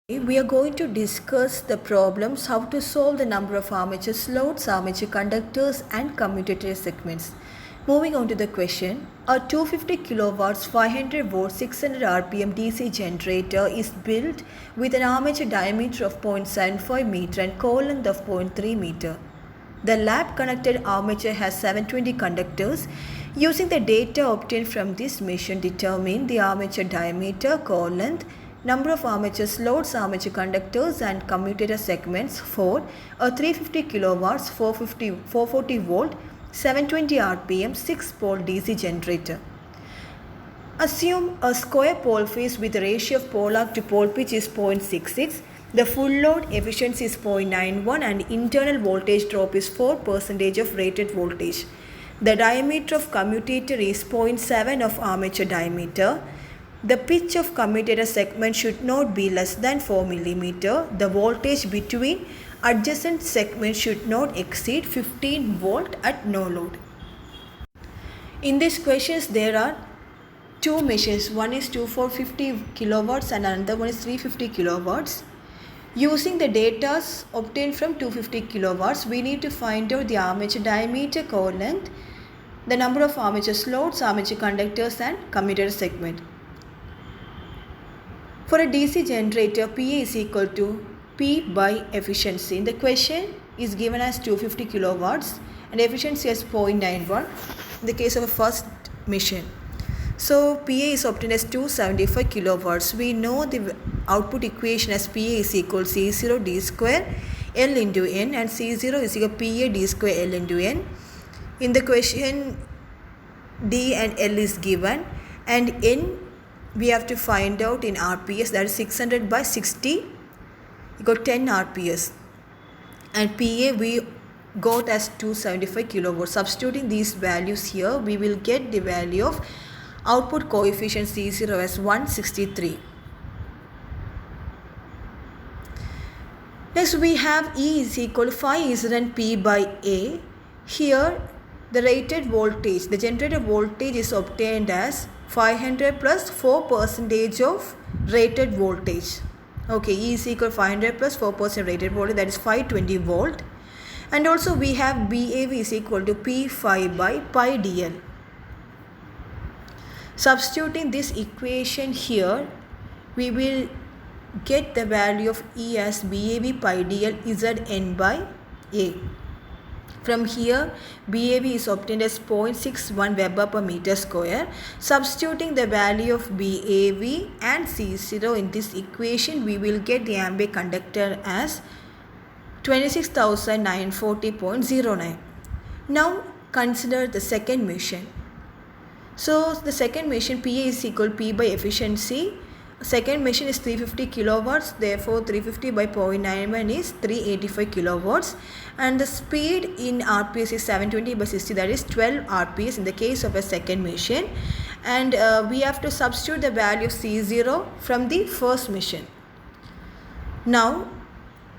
We are going to discuss the problems how to solve the number of armature slots, armature conductors and commutator segments. Moving on to the question, a 250 kilowatts 500 volt 600 rpm DC generator is built with an armature diameter of 0.75 meter and core length of 0.3 meter. The lab connected armature has 720 conductors. Using the data obtained from this machine, determine the armature diameter, core length, number of armature slots, armature conductors and commutator segments for a 350 kilowatts 440 volt 720 rpm 6 pole DC generator. Assume a square pole face with a ratio of pole arc to pole pitch is 0.66. The full load efficiency is 0.91 and internal voltage drop is 4% of rated voltage. The diameter of commutator is 0.7 of armature diameter. The pitch of commutator segment should not be less than 4 mm. The voltage between adjacent segments should not exceed 15 volt at no load. In these questions there are two machines. One is 450 kilowatts and another one is 350 kilowatts. Using the data obtained from 250 kilowatts, we need to find out the armature diameter, core length, the number of armature slots, armature conductors and commutator segment. For a DC generator, PA is equal to P by efficiency. In the question is given as 250 kilowatts and efficiency as 0.91 in the case of a first machine. So PA is obtained as 275 kilowatts. We know the output equation as PA is equal to C0 D square L into N and C0 is equal to PA D square L into N. In the question D and L is given and N we have to find out in RPS, that is 600 by 60 equal 10 RPS and PA we got as 275 kilowatts. Substituting these values here, we will get the value of output coefficient C0 as 163. Next we have E is equal to phi incident P by A. Here the rated voltage, the generator voltage is obtained as 500 plus 4% of rated voltage. Okay, E is equal to 500 plus 4% rated voltage, that is 520 volt. And also we have BAV is equal to P phi by pi dl. Substituting this equation here, we will get the value of E as BAV pi dl Zn by A. From here, BAV is obtained as 0.61 Weber per meter square. Substituting the value of BAV and C0 in this equation, we will get the ambient conductor as 26,940.09. Now consider the second machine. So the second machine PA is equal to P by efficiency. Second machine is 350 kilowatts, therefore 350 by 0.91 is 385 kilowatts and the speed in RPS is 720 by 60, that is 12 RPS in the case of a second machine, and we have to substitute the value of C0 from the first machine. Now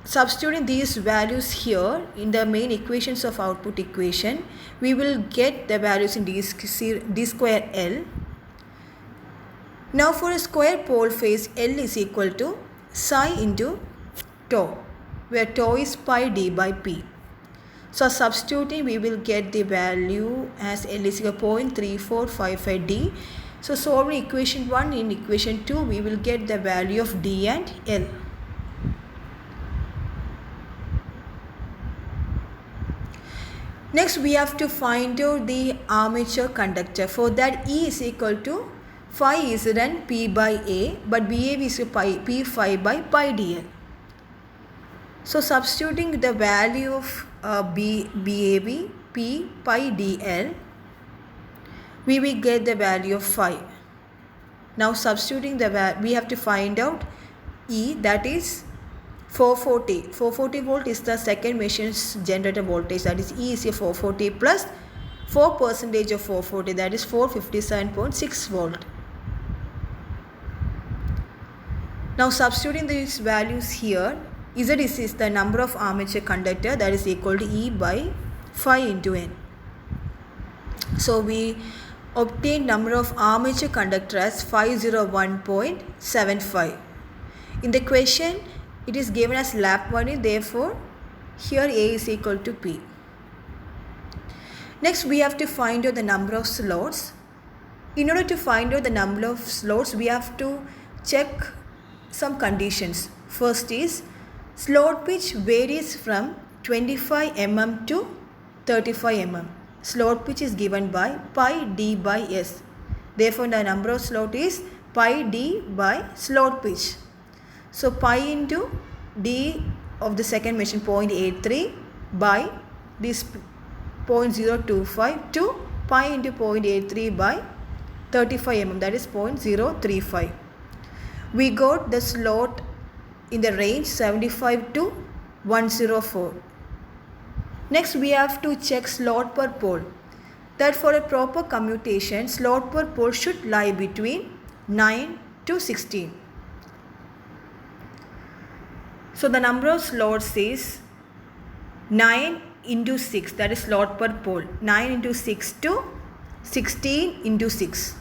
substituting these values here in the main equations of output equation, we will get the values in D square L. Now for a square pole face, L is equal to psi into tau, where tau is pi d by p. So substituting, we will get the value as L is equal to 0.3455 d. So solving equation 1, in equation 2 we will get the value of d and L. Next we have to find out the armature conductor. For that, E is equal to phi incident P by A, but BAV is P phi by pi dl. So substituting the value of BAV P pi dl, we will get the value of phi. Now substituting the we have to find out E, that is 440 volt is the second machine's generator voltage, that is E is a 440 plus 4% of 440, that is 457.6 volt. Now substituting these values here, Z is the number of armature conductor, that is equal to E by phi into N. So we obtain number of armature conductor as 501.75. In the question, it is given as lap winding, therefore here A is equal to P. Next, we have to find out the number of slots. In order to find out the number of slots, we have to check some conditions. First is, slot pitch varies from 25 mm to 35 mm. Slot pitch is given by pi d by s. Therefore, the number of slot is pi d by slot pitch. So, pi into d of the second machine 0.83 by this 0.025 to pi into 0.83 by 35 mm, that is 0.035. We got the slot in the range 75 to 104. Next, we have to check slot per pole. That for a proper commutation, slot per pole should lie between 9 to 16. So the number of slots is 9 into 6, that is slot per pole. 9 into 6 to 16 into 6.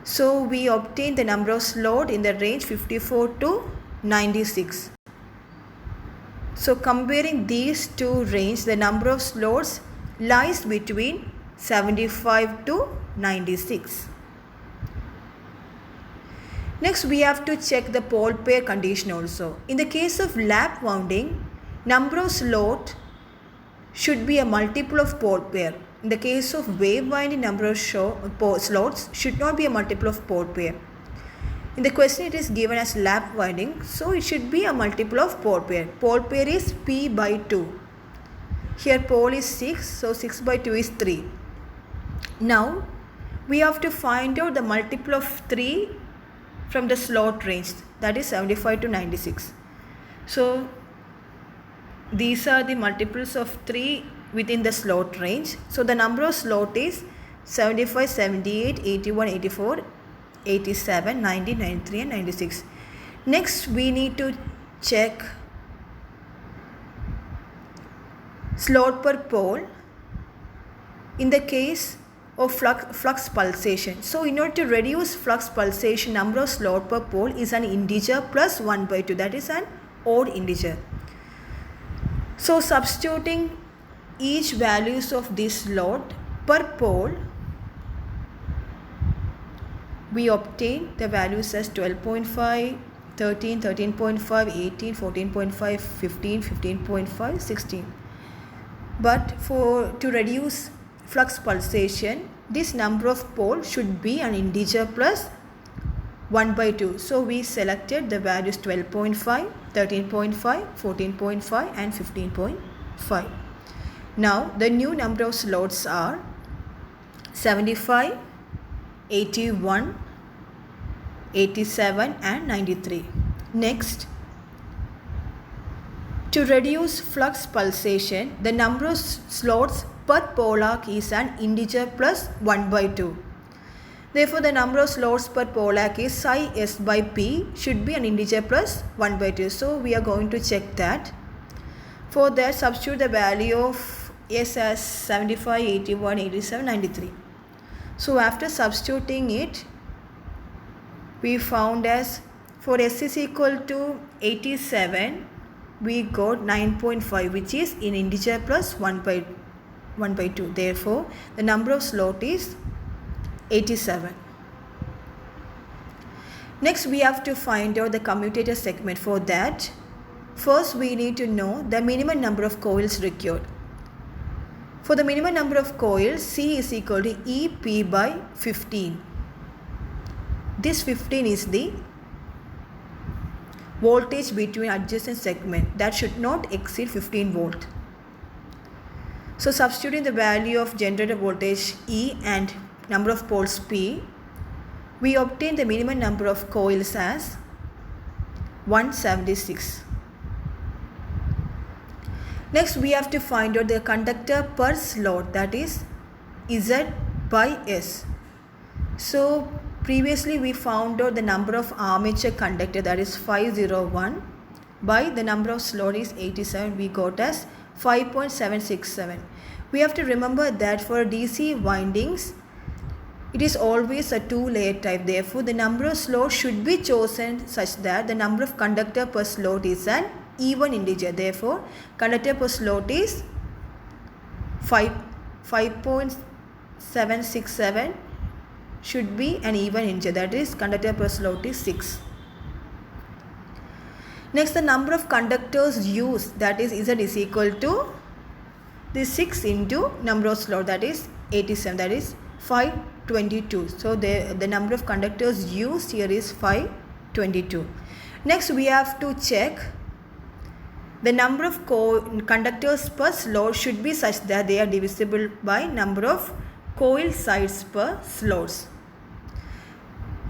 So we obtain the number of slot in the range 54 to 96. So comparing these two ranges, the number of slots lies between 75 to 96. Next, we have to check the pole pair condition also. In the case of lap wounding, number of slot should be a multiple of pole pair. In the case of wave winding, number of slots should not be a multiple of pole pair. In the question, it is given as lap winding, so it should be a multiple of pole pair. Pole pair is P by 2. Here pole is 6, so 6 by 2 is 3. Now, we have to find out the multiple of 3 from the slot range, that is 75 to 96. So, these are the multiples of 3 within the slot range. So, the number of slot is 75, 78, 81, 84, 87, 90, 93 and 96. Next, we need to check slot per pole in the case of flux pulsation. So, in order to reduce flux pulsation, number of slot per pole is an integer plus 1 by 2, that is an odd integer. So, substituting each values of this slot per pole, we obtain the values as 12.5, 13, 13.5, 18, 14.5, 15, 15.5, 16. But to reduce flux pulsation, this number of poles should be an integer plus 1 by 2. So we selected the values 12.5, 13.5, 14.5 and 15.5. Now the new number of slots are 75, 81, 87 and 93. Next, to reduce flux pulsation, the number of slots per pole arc is an integer plus 1 by 2. Therefore, the number of slots per pole arc is psi s by p should be an integer plus 1 by 2. So, we are going to check that. For that, substitute the value of s as 75, 81, 87, 93. So, after substituting it, we found as for s is equal to 87, we got 9.5, which is in integer plus 1 by 2. Therefore, the number of slot is 87. Next, we have to find out the commutator segment. For that, first we need to know the minimum number of coils required. For the minimum number of coils, C is equal to EP by 15. This 15 is the voltage between adjacent segment that should not exceed 15 volt. So substituting the value of generator voltage E and number of poles P, we obtain the minimum number of coils as 176. Next, we have to find out the conductor per slot, that is Z by S. So previously we found out the number of armature conductor, that is 501, by the number of slot is 87, we got as 5.767. We have to remember that for DC windings, it is always a two-layer type. Therefore, the number of slots should be chosen such that the number of conductor per slot is an even integer. Therefore, conductor per slot is 5.767 should be an even integer. That is, conductor per slot is 6. Next, the number of conductors used, that is Z is equal to this 6 into number of slots, that is 87, that is 522. So the number of conductors used here is 522. Next, we have to check the number of conductors per slot should be such that they are divisible by number of coil sides per slots.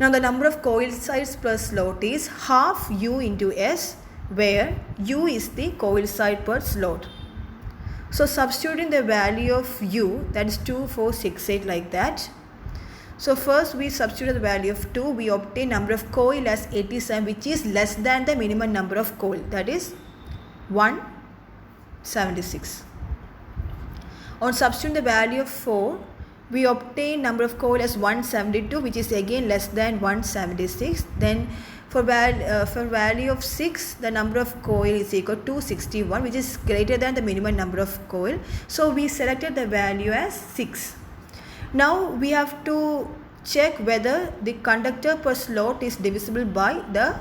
Now the number of coil sides per slot is half U into S, where U is the coil side per slot. So substituting the value of U, that is 2468 like that. So first we substitute the value of 2, we obtain number of coil as 87, which is less than the minimum number of coil, that is 176. On substituting the value of 4, we obtain number of coil as 172, which is again less than 176. Then for value of 6, the number of coil is equal to 261, which is greater than the minimum number of coil. So we selected the value as 6. Now we have to check whether the conductor per slot is divisible by the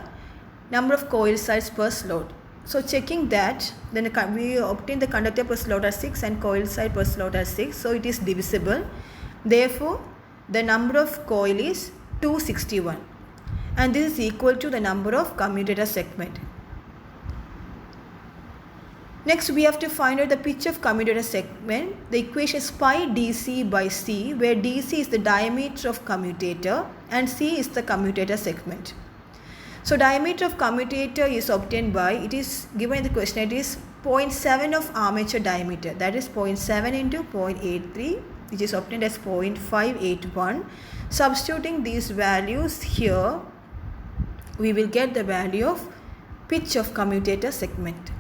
number of coil sides per slot. So checking that, then we obtain the conductor per slot as 6 and coil side per slot as 6. So it is divisible. Therefore, the number of coil is 261. And this is equal to the number of commutator segment. Next, we have to find out the pitch of commutator segment. The equation is pi dc by c, where dc is the diameter of commutator and c is the commutator segment. So diameter of commutator is obtained by, it is given in the question, it is 0.7 of armature diameter, that is 0.7 into 0.83, which is obtained as 0.581. Substituting these values here, we will get the value of pitch of commutator segment.